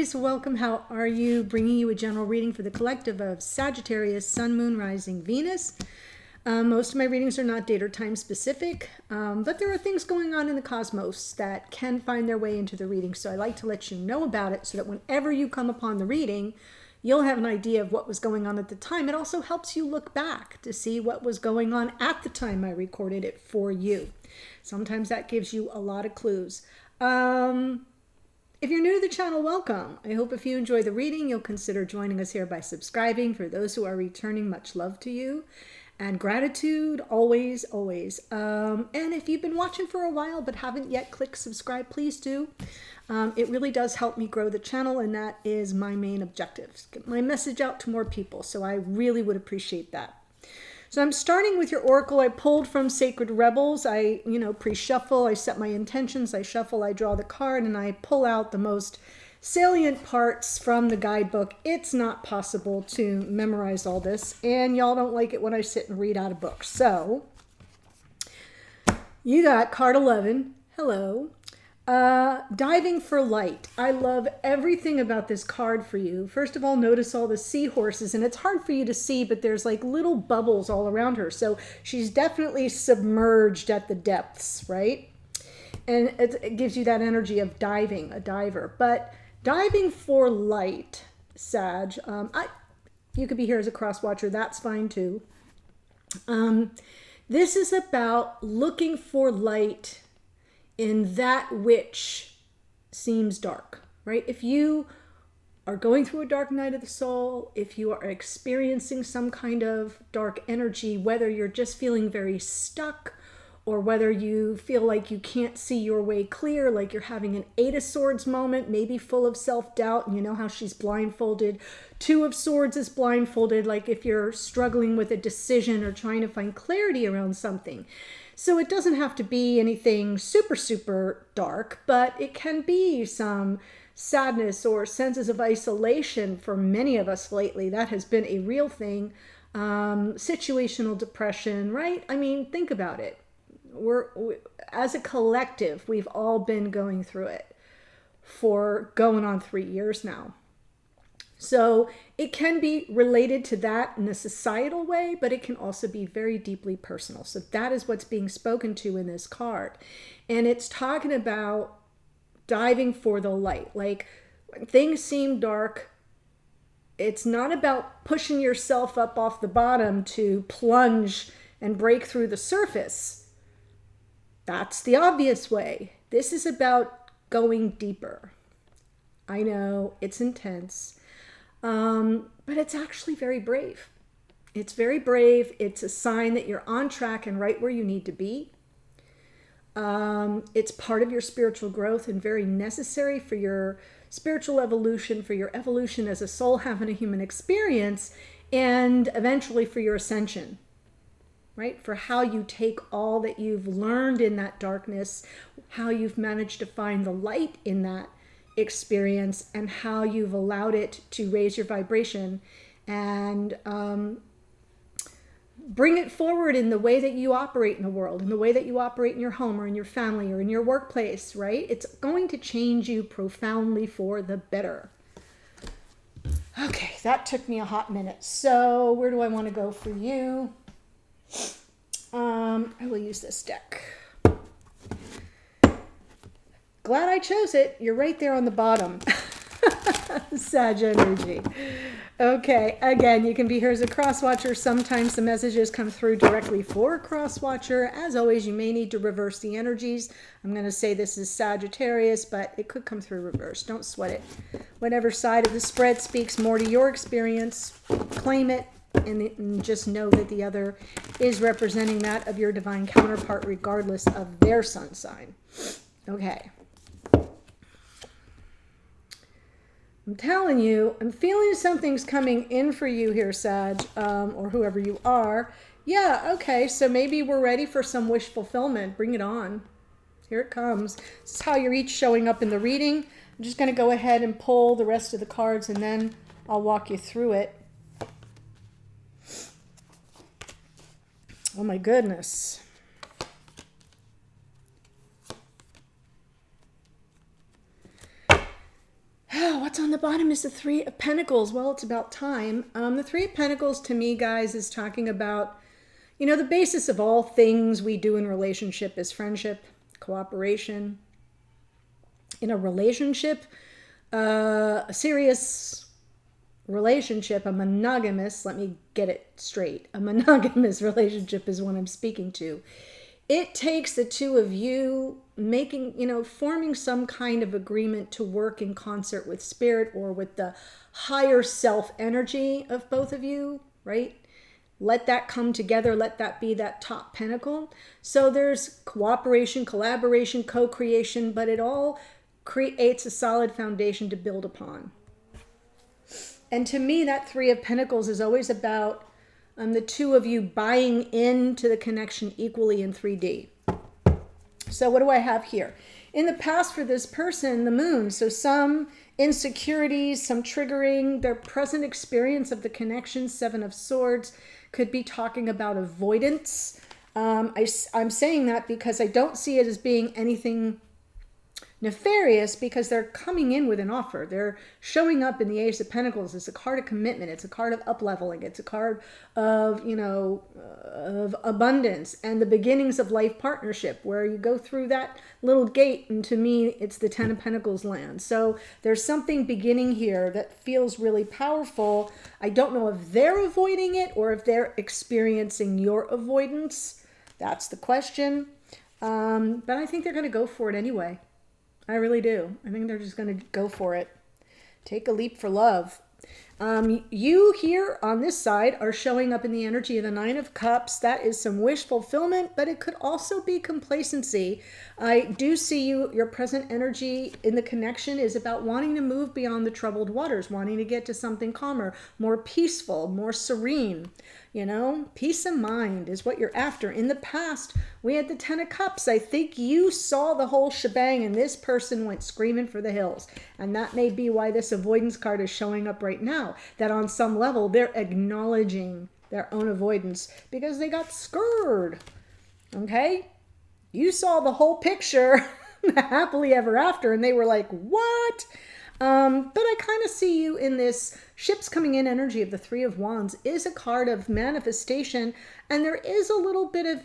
Aries, welcome. How are you? Bringing you a general reading for the collective of Sagittarius, Sun, Moon, Rising, Venus. Most of my readings are not date or time specific, but there are things going on in the cosmos that can find their way into the reading. So I like to let you know about it so that whenever you come upon the reading, you'll have an idea of what was going on at the time. It also helps you look back to see what was going on at the time I recorded it for you. Sometimes that gives you a lot of clues. If you're new to the channel, welcome. I hope if you enjoy the reading, you'll consider joining us here by subscribing. For those who are returning, much love to you. And gratitude, always, always. And if you've been watching for a while but haven't yet clicked subscribe, please do. It really does help me grow the channel, and that is my main objective. Get my message out to more people, so I really would appreciate that. So I'm starting with your oracle. I pulled from Sacred Rebels. I, pre-shuffle. I set my intentions. I shuffle. I draw the card, and I pull out the most salient parts from the guidebook. It's not possible to memorize all this, and y'all don't like it when I sit and read out of books. So you got card 11. Hello. Diving for light. I love everything about this card for you. First of all, notice all the seahorses, and it's hard for you to see, but there's like little bubbles all around her. So she's definitely submerged at the depths, right? And it gives you that energy of diving, a diver. But diving for light, Sag, you could be here as a cross watcher. That's fine too. This is about looking for light in that which seems dark, right? If you are going through a dark night of the soul, if you are experiencing some kind of dark energy, whether you're just feeling very stuck or whether you feel like you can't see your way clear, like you're having an 8 of Swords moment, maybe full of self-doubt, and you know how she's blindfolded. 2 of Swords is blindfolded, like if you're struggling with a decision or trying to find clarity around something. So it doesn't have to be anything super, super dark, but it can be some sadness or senses of isolation for many of us lately. That has been a real thing. Situational depression, right? I mean, think about it. We, as a collective, we've all been going through it for going on 3 years now. So it can be related to that in a societal way, but it can also be very deeply personal. So that is what's being spoken to in this card. And it's talking about diving for the light. Like when things seem dark, it's not about pushing yourself up off the bottom to plunge and break through the surface. That's the obvious way. This is about going deeper. I know it's intense, but it's actually very brave. It's very brave. It's a sign that you're on track and right where you need to be. It's part of your spiritual growth and very necessary for your spiritual evolution, for your evolution as a soul having a human experience, and eventually for your ascension. Right? For how you take all that you've learned in that darkness, how you've managed to find the light in that experience, and how you've allowed it to raise your vibration and bring it forward in the way that you operate in the world, in the way that you operate in your home or in your family or in your workplace, right? It's going to change you profoundly for the better. Okay, that took me a hot minute. So where do I want to go for you? I will use this deck. Glad I chose it. You're right there on the bottom. Sag energy. Okay, again, you can be here as a cross watcher. Sometimes the messages come through directly for a cross watcher. As always, you may need to reverse the energies. I'm going to say this is Sagittarius, but it could come through reverse. Don't sweat it. Whatever side of the spread speaks more to your experience, claim it. And just know that the other is representing that of your divine counterpart, regardless of their sun sign. Okay. I'm telling you, I'm feeling something's coming in for you here, Sag, or whoever you are. Yeah, okay, so maybe we're ready for some wish fulfillment. Bring it on. Here it comes. This is how you're each showing up in the reading. I'm just going to go ahead and pull the rest of the cards, and then I'll walk you through it. Oh my goodness. Oh, what's on the the bottom is the Three of Pentacles. Well, it's about time. The Three of Pentacles to me, guys, is talking about, you know, the basis of all things we do in relationship is friendship, cooperation. In a relationship, a serious relationship, a monogamous, let me get it straight, a monogamous relationship is what I'm speaking to. It takes the two of you making, you know, forming some kind of agreement to work in concert with spirit or with the higher self energy of both of you, right? Let that come together. Let that be that top pinnacle. So there's cooperation, collaboration, co-creation, but it all creates a solid foundation to build upon. And to me, that Three of Pentacles is always about the two of you buying into the connection equally in 3D. So what do I have here? In the past for this person, the moon. So some insecurities, some triggering, their present experience of the connection, Seven of Swords, could be talking about avoidance. I'm saying that because I don't see it as being anything nefarious, because they're coming in with an offer. They're showing up in the Ace of Pentacles. It's a card of commitment. It's a card of up-leveling. It's a card of, you know, of abundance and the beginnings of life partnership, where you go through that little gate, and to me, it's the Ten of Pentacles land. So there's something beginning here that feels really powerful. I don't know if they're avoiding it or if they're experiencing your avoidance. That's the question. But I think they're going to go for it anyway. I really do. I think they're just going to go for it. Take a leap for love. You here on this side are showing up in the energy of the Nine of Cups. That is some wish fulfillment, but it could also be complacency. I do see your present energy in the connection is about wanting to move beyond the troubled waters, wanting to get to something calmer, more peaceful, more serene. You know, peace of mind is what you're after. In the past, we had the Ten of Cups. I think you saw the whole shebang and this person went screaming for the hills. And that may be why this avoidance card is showing up right now. That on some level, they're acknowledging their own avoidance because they got scared. Okay? You saw the whole picture, happily ever after, and they were like, what? But I kind of see you in this ships coming in energy of the Three of Wands is a card of manifestation. And there is a little bit of,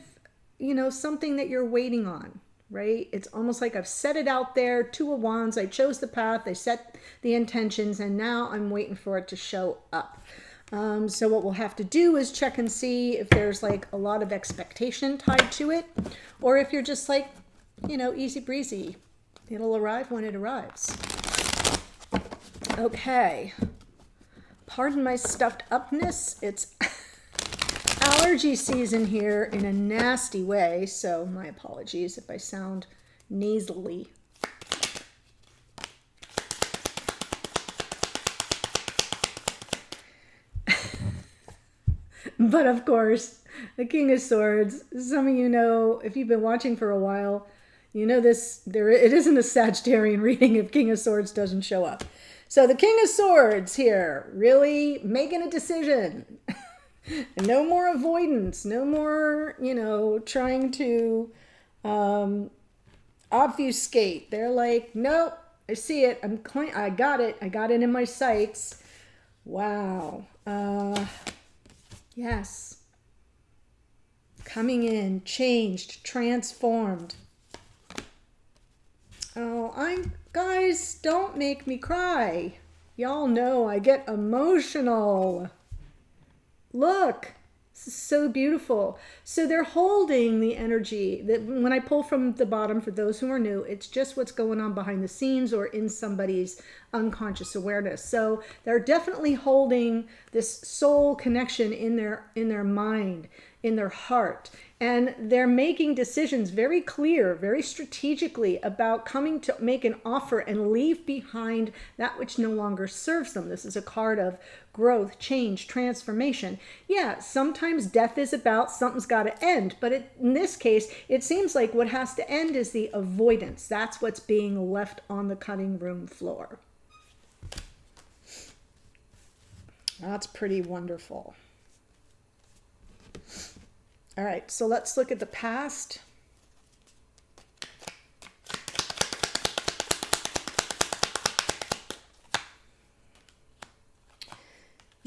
you know, something that you're waiting on, right? It's almost like I've set it out there. Two of Wands. I chose the path. I set the intentions. And now I'm waiting for it to show up. So what we'll have to do is check and see if there's like a lot of expectation tied to it. Or if you're just like, you know, easy breezy. It'll arrive when it arrives. Okay. Pardon my stuffed upness. It's allergy season here in a nasty way, so my apologies if I sound nasally. But of course, the King of Swords, some of you know, if you've been watching for a while, you know this, it isn't a Sagittarian reading if King of Swords doesn't show up. So the King of Swords here, really making a decision. No more avoidance. No more, you know, trying to obfuscate. They're like, nope, I see it. I got it. I got it in my sights. Wow. Yes. Coming in, changed, transformed. Oh, guys, don't make me cry. Y'all know I get emotional. Look, this is so beautiful. So they're holding the energy that when I pull from the bottom, for those who are new, it's just what's going on behind the scenes or in somebody's unconscious awareness. So they're definitely holding this soul connection in their mind, in their heart. And they're making decisions very clear, very strategically about coming to make an offer and leave behind that which no longer serves them. This is a card of growth, change, transformation. Yeah, sometimes death is about something's got to end. But in this case, it seems like what has to end is the avoidance. That's what's being left on the cutting room floor. That's pretty wonderful. All right, so let's look at the past.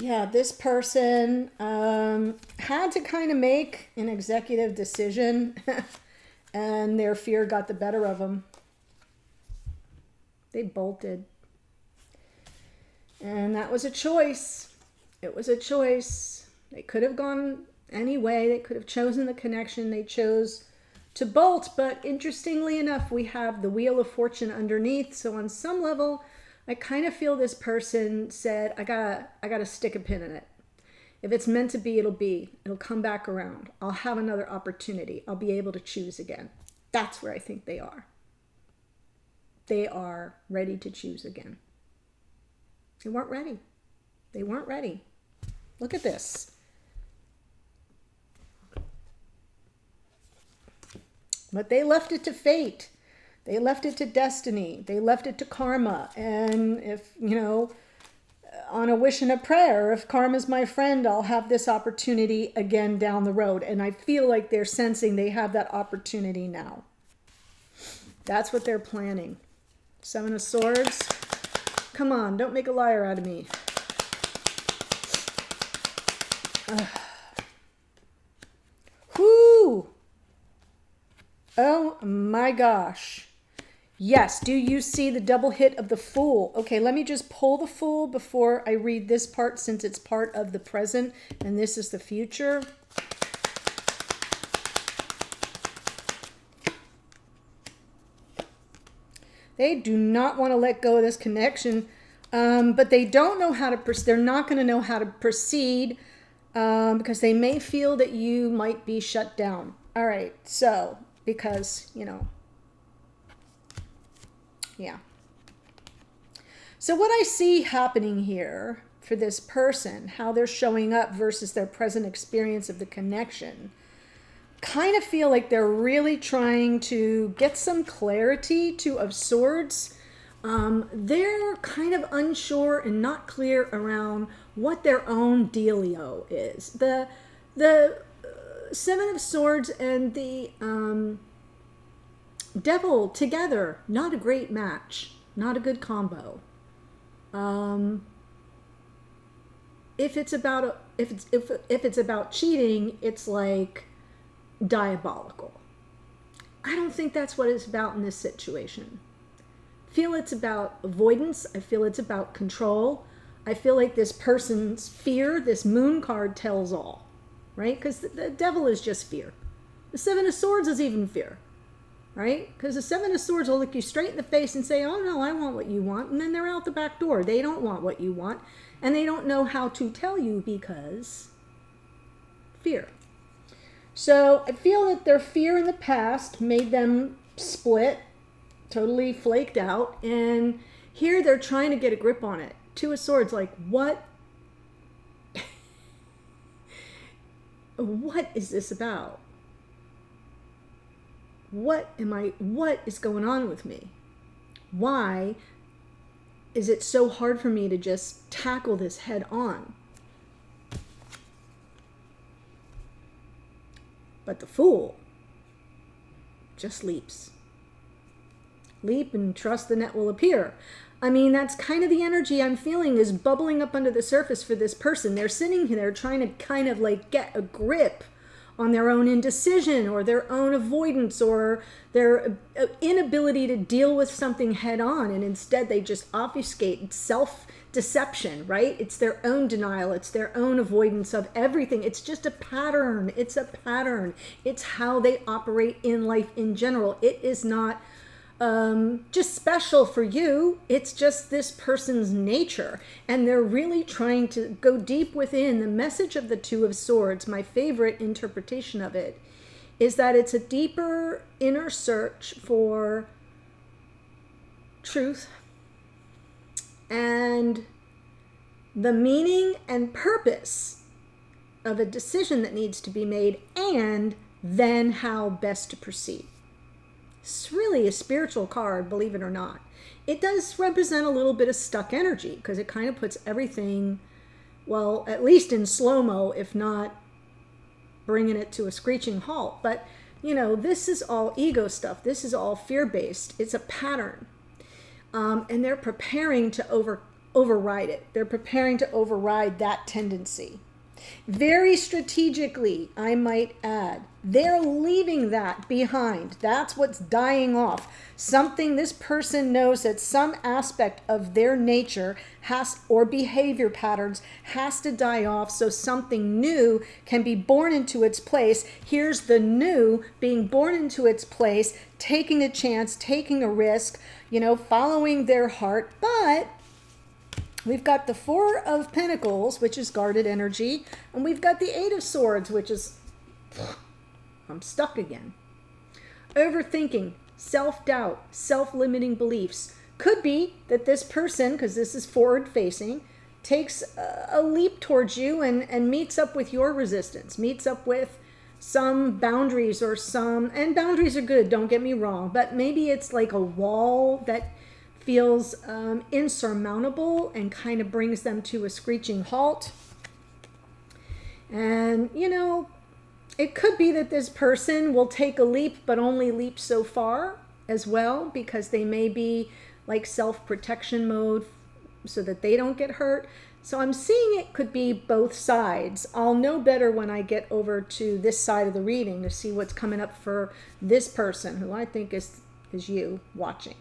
Yeah, this person had to kind of make an executive decision and their fear got the better of them. They bolted. And that was a choice. It was a choice. They could have gone any way. They could have chosen the connection. They chose to bolt. But interestingly enough, we have the Wheel of Fortune underneath. So on some level, I kind of feel this person said, I gotta stick a pin in it. If it's meant to be, it'll be. It'll come back around. I'll have another opportunity. I'll be able to choose again. That's where I think they are. They are ready to choose again. They weren't ready. They weren't ready. Look at this. But they left it to fate. They left it to destiny. They left it to karma. And if, you know, on a wish and a prayer, if karma's my friend, I'll have this opportunity again down the road. And I feel like they're sensing they have that opportunity now. That's what they're planning. Seven of Swords. Come on, don't make a liar out of me. Whoo! Oh my gosh. Yes, do you see the double hit of the Fool? Okay, let me just pull the Fool before I read this part since it's part of the present and this is the future. They do not want to let go of this connection, but they don't know how to, they're not going to know how to proceed because they may feel that you might be shut down. All right, so, because, you know, yeah. So what I see happening here for this person, how they're showing up versus their present experience of the connection, kind of feel like they're really trying to get some clarity, Two of Swords. They're kind of unsure and not clear around what their own dealio is. The Seven of Swords and the Devil together, not a great match, not a good combo. If it's about if it's about cheating, it's like diabolical. I don't think that's what it's about in this situation. I feel it's about avoidance. I feel it's about control. I feel like this person's fear, this Moon card tells all, right? Because the Devil is just fear. The Seven of Swords is even fear, right? Because the Seven of Swords will look you straight in the face and say, oh no, I want what you want. And then they're out the back door. They don't want what you want. And they don't know how to tell you because fear. So I feel that their fear in the past made them split, totally flaked out. And here they're trying to get a grip on it. Two of Swords, like, what? What is this about? What is going on with me? Why is it so hard for me to just tackle this head on? But the Fool just leaps. Leap and trust the net will appear. I mean, that's kind of the energy I'm feeling is bubbling up under the surface for this person. They're sitting there trying to kind of like get a grip on their own indecision or their own avoidance or their inability to deal with something head on. And instead they just obfuscate. It's self-deception, right? It's their own denial. It's their own avoidance of everything. It's just a pattern. It's a pattern. It's how they operate in life in general. It is not just special for you. It's just this person's nature. And they're really trying to go deep within. The message of the Two of Swords, my favorite interpretation of it, is that it's a deeper inner search for truth and the meaning and purpose of a decision that needs to be made, and then how best to proceed. It's really a spiritual card, believe it or not. It does represent a little bit of stuck energy because it kind of puts everything, well, at least in slow-mo, if not bringing it to a screeching halt. But, you know, this is all ego stuff. This is all fear-based. It's a pattern. And they're preparing to override it. They're preparing to override that tendency. Very strategically, I might add. They're leaving that behind. That's what's dying off. Something this person knows that some aspect of their nature has, or behavior patterns, has to die off so something new can be born into its place. Here's the new being born into its place, taking a chance, taking a risk, following their heart. But we've got the Four of Pentacles, which is guarded energy, and we've got the Eight of Swords, which is, I'm stuck again. Overthinking, self-doubt, self-limiting beliefs. Could be that this person, because this is forward-facing, takes a leap towards you and meets up with your resistance, meets up with some boundaries and boundaries are good, don't get me wrong, but maybe it's like a wall that feels insurmountable and kind of brings them to a screeching halt. And, it could be that this person will take a leap, but only leap so far as well, because they may be like self-protection mode so that they don't get hurt. So I'm seeing it could be both sides. I'll know better when I get over to this side of the reading to see what's coming up for this person, who I think is you watching.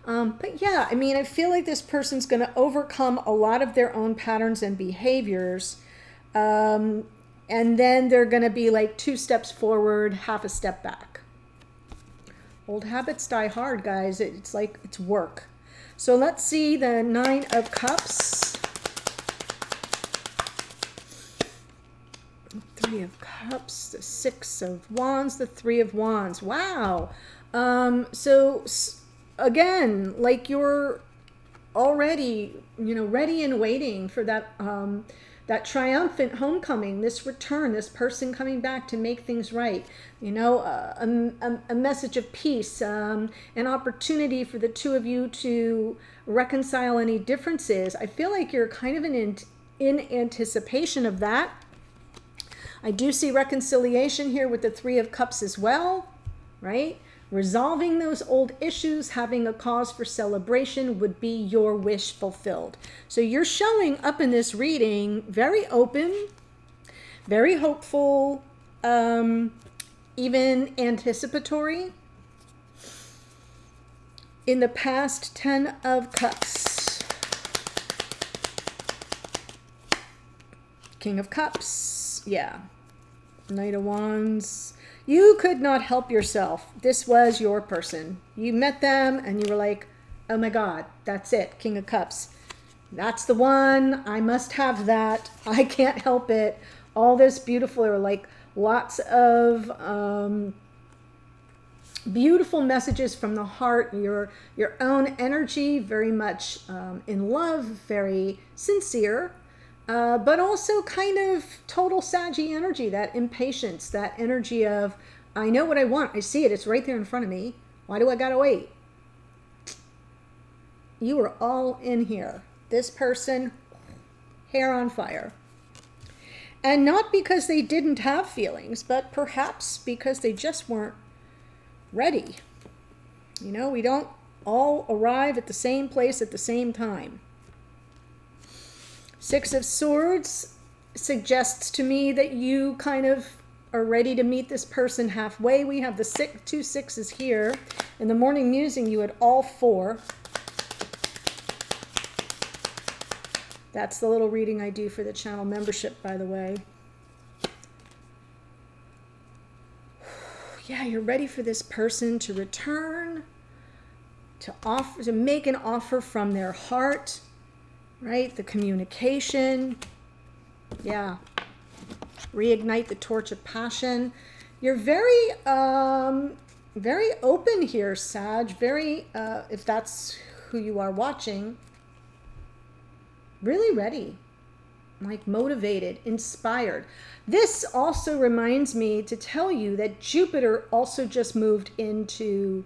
But yeah, I feel like this person's going to overcome a lot of their own patterns and behaviors. And then they're going to be like 2 steps forward, half a step back. Old habits die hard, guys. It's like it's work. So let's see the Nine of Cups. Three of Cups, the Six of Wands, the Three of Wands. Wow. So again, like you're already, ready and waiting for that that triumphant homecoming, this return, this person coming back to make things right, a message of peace, an opportunity for the two of you to reconcile any differences. I feel like you're kind of in anticipation of that. I do see reconciliation here with the Three of Cups as well, right? Resolving those old issues, having a cause for celebration would be your wish fulfilled. So you're showing up in this reading very open, very hopeful, even anticipatory. In the past, 10 of Cups. King of Cups, yeah. Knight of Wands. You could not help yourself. This was your person. You met them and you were like, oh my God, that's it. King of Cups. That's the one. I must have that. I can't help it. All this beautiful, or like lots of beautiful messages from the heart. Your own energy, very much in love, very sincere. But also kind of total Saggy energy, that impatience, that energy of, I know what I want. I see it. It's right there in front of me. Why do I gotta wait? You are all in here. This person, hair on fire. And not because they didn't have feelings, but perhaps because they just weren't ready. We don't all arrive at the same place at the same time. Six of Swords suggests to me that you kind of are ready to meet this person halfway. We have the 2 sixes here. In the morning musing, you had all 4. That's the little reading I do for the channel membership, by the way. Yeah, you're ready for this person to return, to make an offer from their heart. Right? The communication. Yeah. Reignite the torch of passion. You're very, very open here, Sag. Very, if that's who you are watching, really ready. Like motivated, inspired. This also reminds me to tell you that Jupiter also just moved into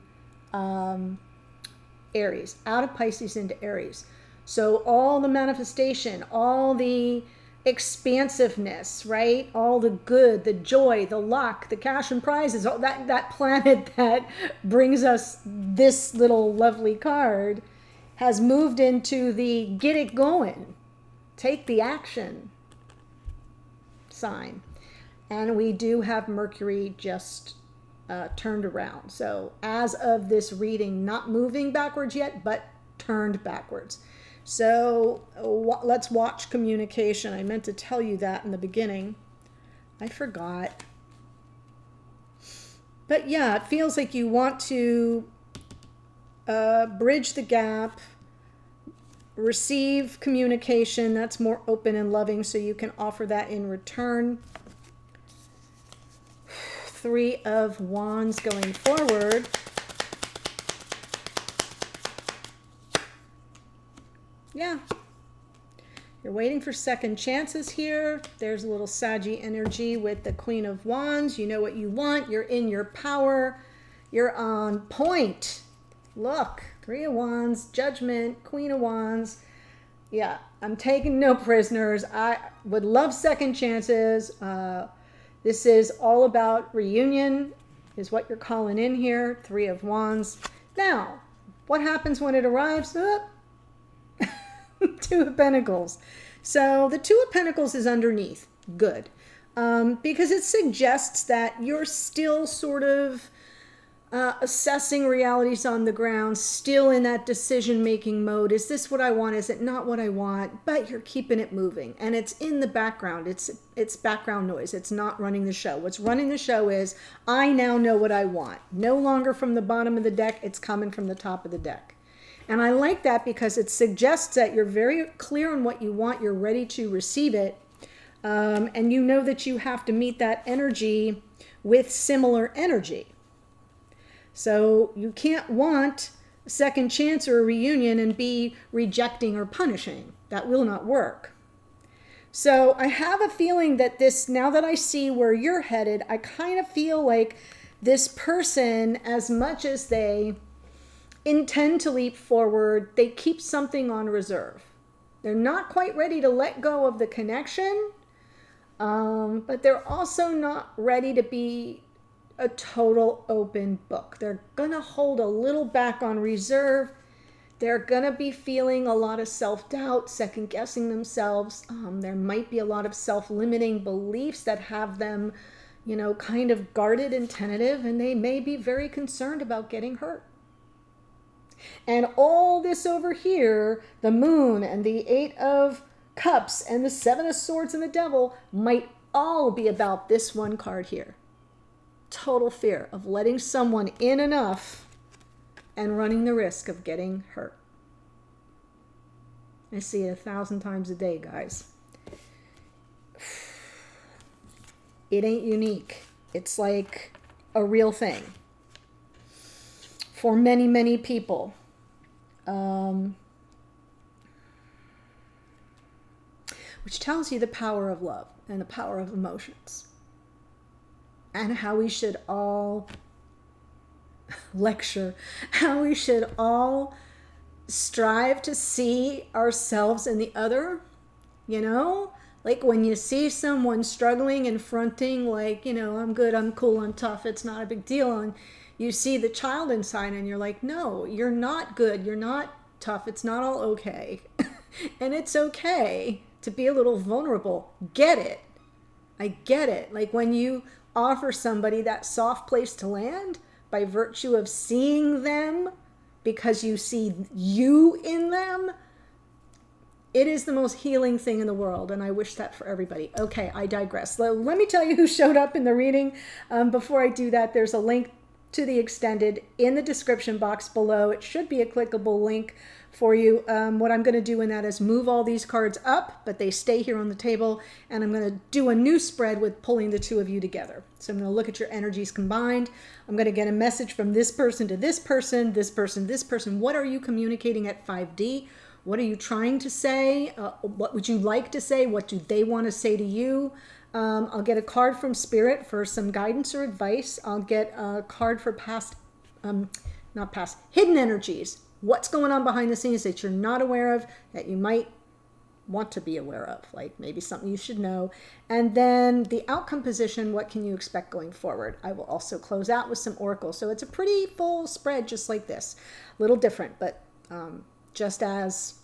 Aries, out of Pisces into Aries. So all the manifestation, all the expansiveness, right? All the good, the joy, the luck, the cash and prizes, all that planet that brings us this little lovely card has moved into the get it going, take the action sign. And we do have Mercury just turned around. So as of this reading, not moving backwards yet, but turned backwards. So let's watch communication. I meant to tell you that in the beginning. I forgot. But yeah, it feels like you want to bridge the gap, receive communication that's more open and loving so you can offer that in return. Three of Wands going forward. Yeah. You're waiting for second chances here. There's a little Saggy energy with the Queen of Wands. You know what you want. You're in your power. You're on point. Look, Three of Wands, Judgment, Queen of Wands. Yeah, I'm taking no prisoners. I would love second chances. This is all about reunion, is what you're calling in here. Three of Wands. Now, what happens when it arrives? Two of Pentacles. So the Two of Pentacles is underneath. Good. Because it suggests that you're still sort of assessing realities on the ground, still in that decision-making mode. Is this what I want? Is it not what I want? But you're keeping it moving. And it's in the background. It's background noise. It's not running the show. What's running the show is, I now know what I want. No longer from the bottom of the deck. It's coming from the top of the deck. And I like that because it suggests that you're very clear on what you want. You're ready to receive it. And you know that you have to meet that energy with similar energy. So you can't want a second chance or a reunion and be rejecting or punishing. That will not work. So I have a feeling that this, now that I see where you're headed, I kind of feel like this person, as much as they intend to leap forward, they keep something on reserve. They're not quite ready to let go of the connection, but they're also not ready to be a total open book. They're going to hold a little back on reserve. They're going to be feeling a lot of self-doubt, second-guessing themselves. There might be a lot of self-limiting beliefs that have them, you know, kind of guarded and tentative, and they may be very concerned about getting hurt. And all this over here, the Moon and the Eight of Cups and the Seven of Swords and the Devil, might all be about this one card here. Total fear of letting someone in enough and running the risk of getting hurt. I see it 1,000 times a day, guys. It ain't unique. It's like a real thing for many, many people. Which tells you the power of love and the power of emotions. And how we should all how we should all strive to see ourselves in the other, you know? Like when you see someone struggling and fronting, like, you know, I'm good, I'm cool, I'm tough, it's not a big deal. And you see the child inside and you're like, no, you're not good, you're not tough, it's not all okay. And it's okay to be a little vulnerable. Get it. I get it. Like when you offer somebody that soft place to land by virtue of seeing them because you see you in them, it is the most healing thing in the world, and I wish that for everybody. Okay, I digress. Let me tell you who showed up in the reading. Before I do that, there's a link to the extended in the description box below. It should be a clickable link for you. What I'm going to do in that is move all these cards up, but they stay here on the table, and I'm going to do a new spread with pulling the two of you together. So I'm going to look at your energies combined. I'm going to get a message from this person to this person, this person, this person. What are you communicating at 5D? What are you trying to say? What would you like to say? What do they want to say to you? I'll get a card from Spirit for some guidance or advice. I'll get a card for hidden energies. What's going on behind the scenes that you're not aware of, that you might want to be aware of, like maybe something you should know. And then the outcome position, what can you expect going forward? I will also close out with some oracle. So it's a pretty full spread just like this. A little different, but just as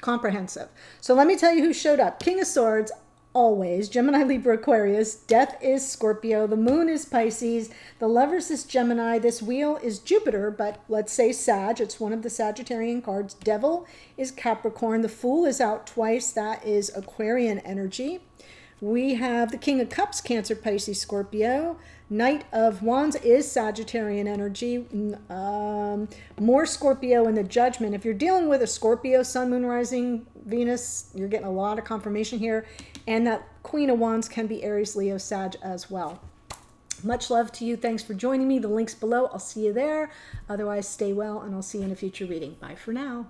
comprehensive. So let me tell you who showed up. King of Swords, always. Gemini, Libra, Aquarius. Death is Scorpio. The moon is Pisces. The Lovers is Gemini. This wheel is Jupiter, but let's say Sag. It's one of the Sagittarian cards. Devil is Capricorn. The Fool is out twice. That is Aquarian energy. We have the King of Cups, Cancer, Pisces, Scorpio. Knight of Wands is Sagittarian energy. More Scorpio in the Judgment. If you're dealing with a Scorpio, Sun, Moon, Rising, Venus, you're getting a lot of confirmation here. And that Queen of Wands can be Aries, Leo, Sag as well. Much love to you. Thanks for joining me. The link's below. I'll see you there. Otherwise, stay well, and I'll see you in a future reading. Bye for now.